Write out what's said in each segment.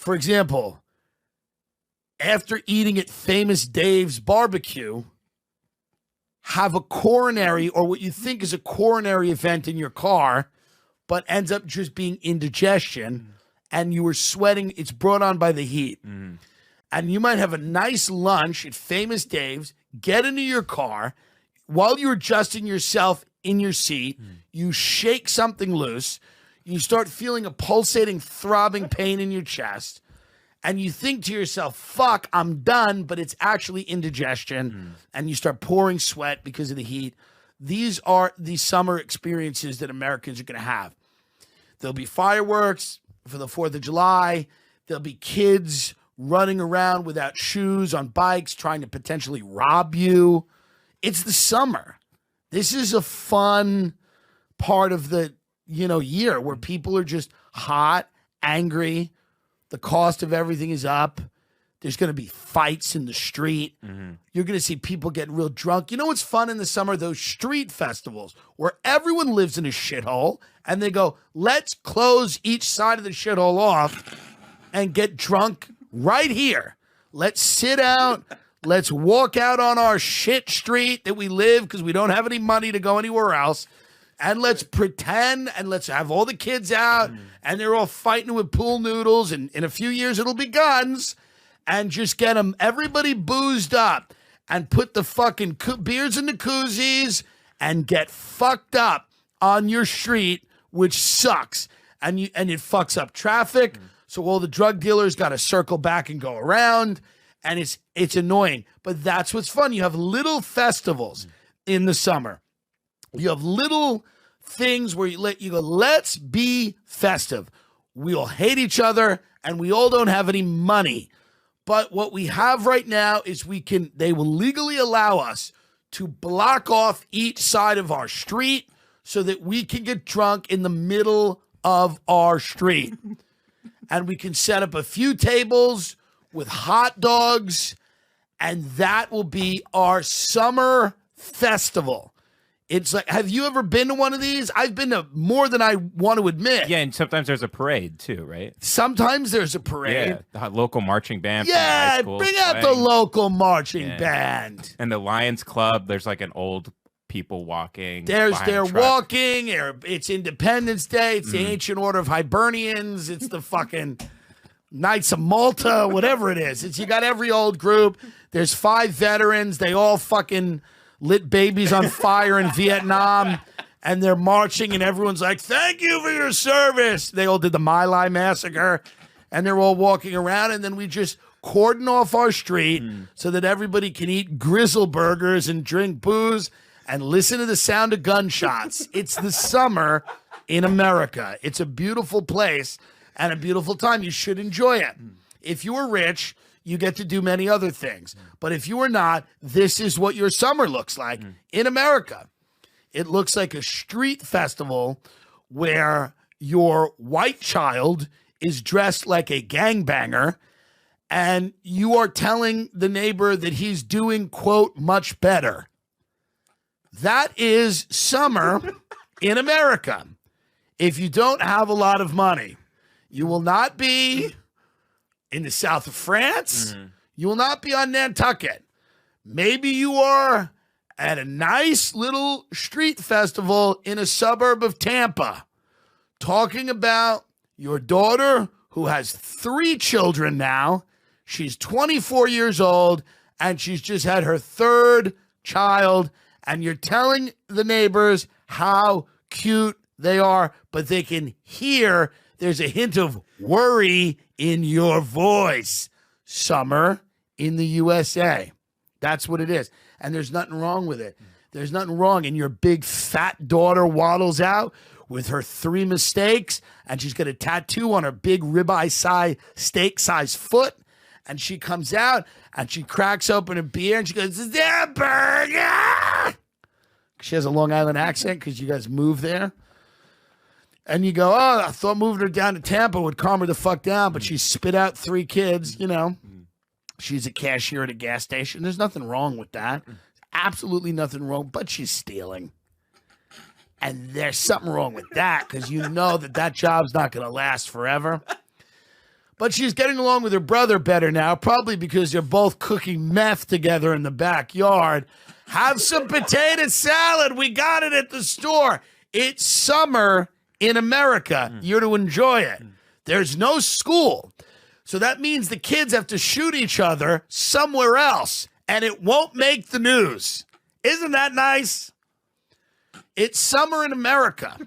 For example, after eating at Famous Dave's barbecue, have a coronary or what you think is a coronary event in your car, but ends up just being indigestion, and you were sweating. It's brought on by the heat. And you might have a nice lunch at Famous Dave's, get into your car, while you're adjusting yourself in your seat, you shake something loose, you start feeling a pulsating, throbbing pain in your chest, and you think to yourself, fuck, I'm done, but it's actually indigestion, and you start pouring sweat because of the heat. These are the summer experiences that Americans are going to have. There'll be fireworks for the 4th of July. There'll be kids running around without shoes on bikes trying to potentially rob you. It's the summer. This is a fun part of the, year where people are just hot, angry. The cost of everything is up. There's going to be fights in the street. You're going to see people get real drunk. You know what's fun in the summer? Those street festivals where everyone lives in a shithole and they go, let's close each side of the shithole off and get drunk right here. Let's sit out. Let's walk out on our shit street that we live because we don't have any money to go anywhere else. And let's pretend and let's have all the kids out and they're all fighting with pool noodles. And in a few years, it'll be guns. And just get them, everybody boozed up and put the fucking beers in the koozies and get fucked up on your street, which sucks. And it fucks up traffic. So all the drug dealers got to circle back and go around. And it's annoying. But that's what's fun. You have little festivals in the summer. You have little things where you go, let's be festive. We all hate each other and we all don't have any money. But what we have right now is they will legally allow us to block off each side of our street so that we can get drunk in the middle of our street. And we can set up a few tables with hot dogs, and that will be our summer festival. It's like, have you ever been to one of these? I've been to more than I want to admit. Yeah, and sometimes there's a parade too, right? Sometimes there's a parade. Yeah, the local marching band. Yeah, bring out the local marching band. And the Lions Club, there's like an old people walking. They're walking. It's Independence Day. It's the Ancient Order of Hibernians. It's the fucking Knights of Malta, whatever it is. You got every old group. There's 5 veterans. They all fucking lit babies on fire in Vietnam, and they're marching, and everyone's like, thank you for your service. They all did the My Lai massacre, and they're all walking around, and then we just cordon off our street so that everybody can eat grizzle burgers and drink booze and listen to the sound of gunshots. It's the summer in America. It's a beautiful place and a beautiful time. You should enjoy it. If you are rich, you get to do many other things. But if you are not, this is what your summer looks like in America. It looks like a street festival where your white child is dressed like a gangbanger and you are telling the neighbor that he's doing, quote, much better. That is summer in America. If you don't have a lot of money, you will not be in the south of France. You will not be on Nantucket. Maybe you are at a nice little street festival in a suburb of Tampa, talking about your daughter who has 3 children now. She's 24 years old, and she's just had her 3rd child, and you're telling the neighbors how cute they are, but they can hear there's a hint of worry in your voice. Summer in the USA. That's what it is. And there's nothing wrong with it. There's nothing wrong. And your big fat daughter waddles out with her 3 mistakes, and she's got a tattoo on her big ribeye steak size foot. And she comes out and she cracks open a beer and she goes, is there a burger? She has a Long Island accent because you guys moved there. And you go, oh, I thought moving her down to Tampa would calm her the fuck down, but she spit out 3 kids, She's a cashier at a gas station. There's nothing wrong with that. Absolutely nothing wrong, but she's stealing. And there's something wrong with that because you know that job's not going to last forever. But she's getting along with her brother better now, probably because they're both cooking meth together in the backyard. Have some potato salad. We got it at the store. It's summer in America. You're to enjoy it. There's no school. So that means the kids have to shoot each other somewhere else, and it won't make the news. Isn't that nice? It's summer in America.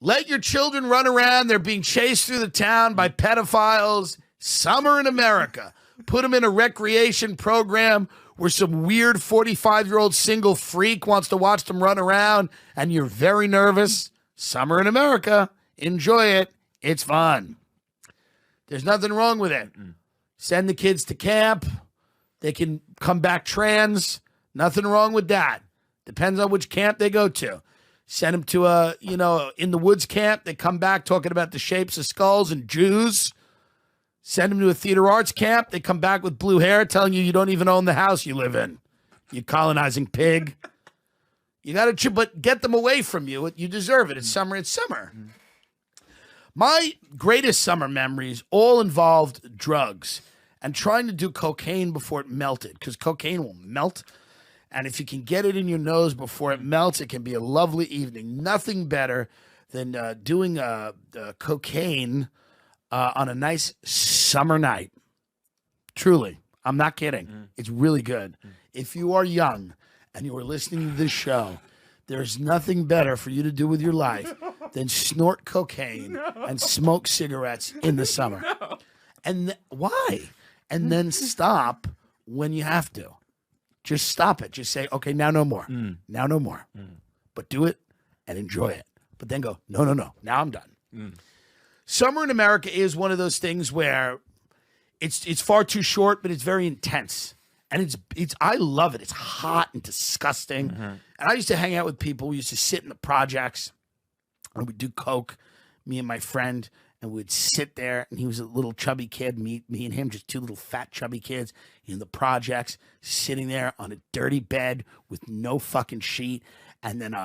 Let your children run around. They're being chased through the town by pedophiles. Summer in America. Put them in a recreation program where some weird 45-year-old single freak wants to watch them run around, and you're very nervous. Summer in America. Enjoy it. It's fun. There's nothing wrong with it. Send the kids to camp. They can come back trans. Nothing wrong with that. Depends on which camp they go to. Send them to a, in the woods camp. They come back talking about the shapes of skulls and Jews. Send them to a theater arts camp. They come back with blue hair telling you don't even own the house you live in. You colonizing pig. You got to, but get them away from you. You deserve it. It's summer. It's summer. My greatest summer memories all involved drugs and trying to do cocaine before it melted, because cocaine will melt. And if you can get it in your nose before it melts, it can be a lovely evening. Nothing better than doing cocaine on a nice summer night. Truly, I'm not kidding. It's really good. If you are young and you are listening to this show, there's nothing better for you to do with your life than snort cocaine and smoke cigarettes in the summer. And why? And then stop when you have to. Just stop it. Just say, okay, now no more. Now no more. But do it and enjoy it. But then go, no. Now I'm done. Summer in America is one of those things where it's far too short, but it's very intense. And it's I love it. It's hot and disgusting. And I used to hang out with people. We used to sit in the projects and we'd do coke, me and my friend, and we'd sit there, and he was a little chubby kid, me and him, just two little fat chubby kids in the projects, sitting there on a dirty bed with no fucking sheet, and then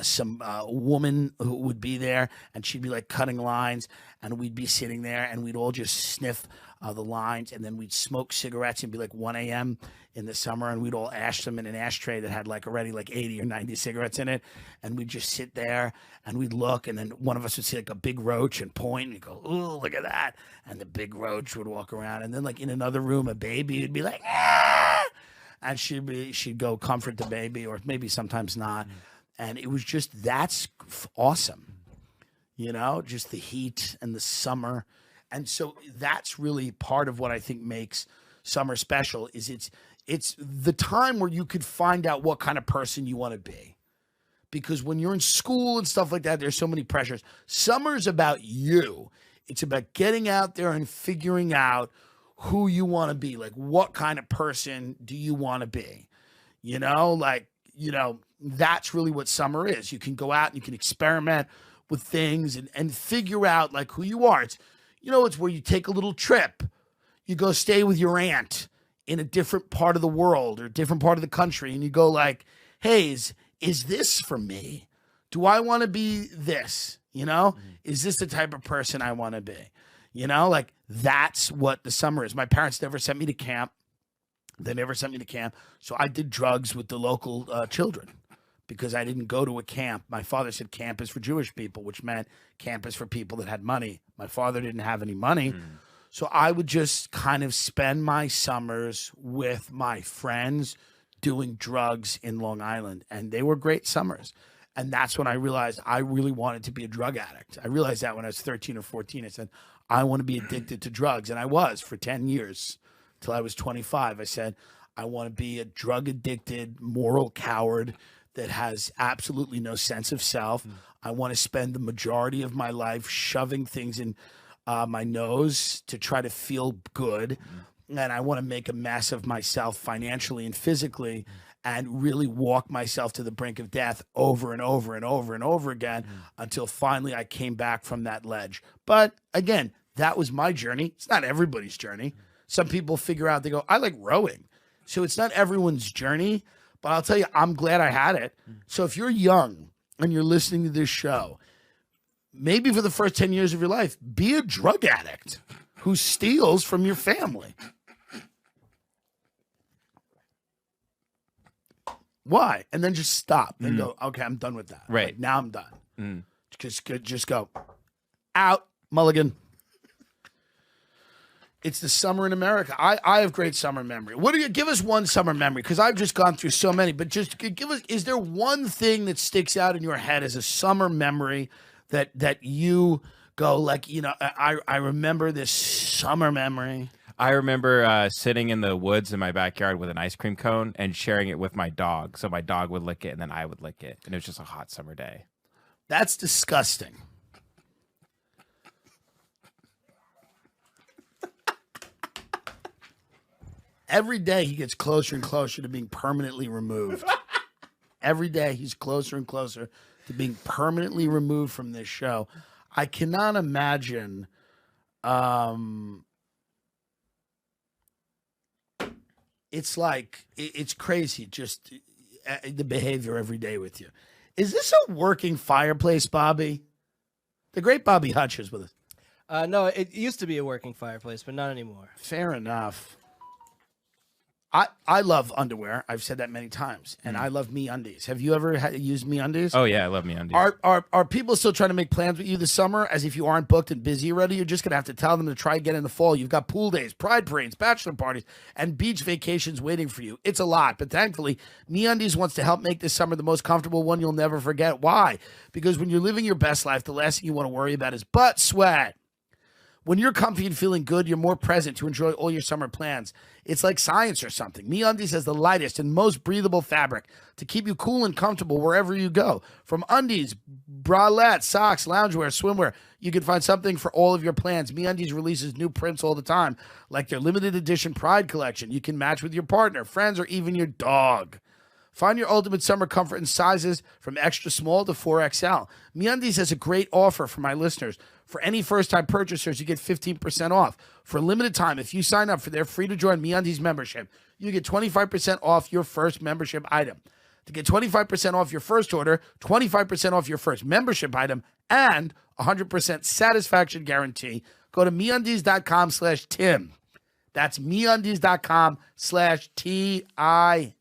some woman who would be there, and she'd be like cutting lines, and we'd be sitting there, and we'd all just sniff the lines, and then we'd smoke cigarettes. It'd be like 1 a.m. in the summer, and we'd all ash them in an ashtray that had like already like 80 or 90 cigarettes in it, and we'd just sit there, and we'd look, and then one of us would see like a big roach and point, and we'd go, ooh, look at that, and the big roach would walk around, and then like in another room, a baby would be like, ah! And she'd go comfort the baby, or maybe sometimes not, and it was just, that's awesome, just the heat and the summer. And so that's really part of what I think makes summer special, is it's the time where you could find out what kind of person you want to be. Because when you're in school and stuff like that, there's so many pressures. Summer's about you. It's about getting out there and figuring out who you want to be. Like, what kind of person do you want to be? That's really what summer is. You can go out and you can experiment with things and figure out like who you are. It's where you take a little trip. You go stay with your aunt in a different part of the world or different part of the country, and you go like, hey, is this for me? Do I want to be this? Is this the type of person I want to be? Like, that's what the summer is. My parents never sent me to camp. They never sent me to camp. So I did drugs with the local children because I didn't go to a camp. My father said camp is for Jewish people, which meant camp is for people that had money. My father didn't have any money. So I would just kind of spend my summers with my friends doing drugs in Long Island. And they were great summers. And that's when I realized I really wanted to be a drug addict. I realized that when I was 13 or 14. I said, I want to be addicted to drugs. And I was for 10 years till I was 25. I said, I want to be a drug addicted, moral coward that has absolutely no sense of self. I want to spend the majority of my life shoving things in my nose to try to feel good. And I want to make a mess of myself financially and physically and really walk myself to the brink of death over and over and over and over again until finally I came back from that ledge. But again, that was my journey. It's not everybody's journey. Some people figure out, they go, I like rowing. So it's not everyone's journey. But I'll tell you, I'm glad I had it. So if you're young and you're listening to this show, maybe for the first 10 years of your life, be a drug addict who steals from your family. Why? And then just stop and go, okay, I'm done with that. Right. Like, now I'm done. Just go. Out, Mulligan. It's the summer in America. I have great summer memory. What do you give us one summer memory? Because I've just gone through so many, but just give us, is there one thing that sticks out in your head as a summer memory that you go like, you know, I remember this summer memory? I remember sitting in the woods in my backyard with an ice cream cone and sharing it with my dog. So my dog would lick it and then I would lick it. And it was just a hot summer day. That's disgusting. Every day he gets closer and closer to being permanently removed. Every day he's closer and closer to being permanently removed from this show. I cannot imagine it's like it's crazy just the behavior every day with you. Is this a working fireplace, Bobby? The great Bobby Hutch is with us. No, it used to be a working fireplace, but not anymore. Fair enough. I love underwear. I've said that many times, and I love MeUndies. Have you ever used MeUndies? Oh yeah, I love MeUndies. Are people still trying to make plans with you this summer? As if you aren't booked and busy already, you're just gonna have to tell them to try again in the fall. You've got pool days, pride parades, bachelor parties, and beach vacations waiting for you. It's a lot, but thankfully, MeUndies wants to help make this summer the most comfortable one you'll never forget. Why? Because when you're living your best life, the last thing you want to worry about is butt sweat. When you're comfy and feeling good, you're more present to enjoy all your summer plans. It's like science or something. MeUndies has the lightest and most breathable fabric to keep you cool and comfortable wherever you go. From undies, bralettes, socks, loungewear, swimwear, you can find something for all of your plans. MeUndies releases new prints all the time, like their limited edition Pride collection. You can match with your partner, friends, or even your dog. Find your ultimate summer comfort in sizes from extra small to 4XL. MeUndies has a great offer for my listeners. For any first-time purchasers, you get 15% off. For a limited time, if you sign up for their free-to-join MeUndies membership, you get 25% off your first membership item. To get 25% off your first order, 25% off your first membership item, and 100% satisfaction guarantee, go to MeUndies.com/Tim. That's MeUndies.com/TIM.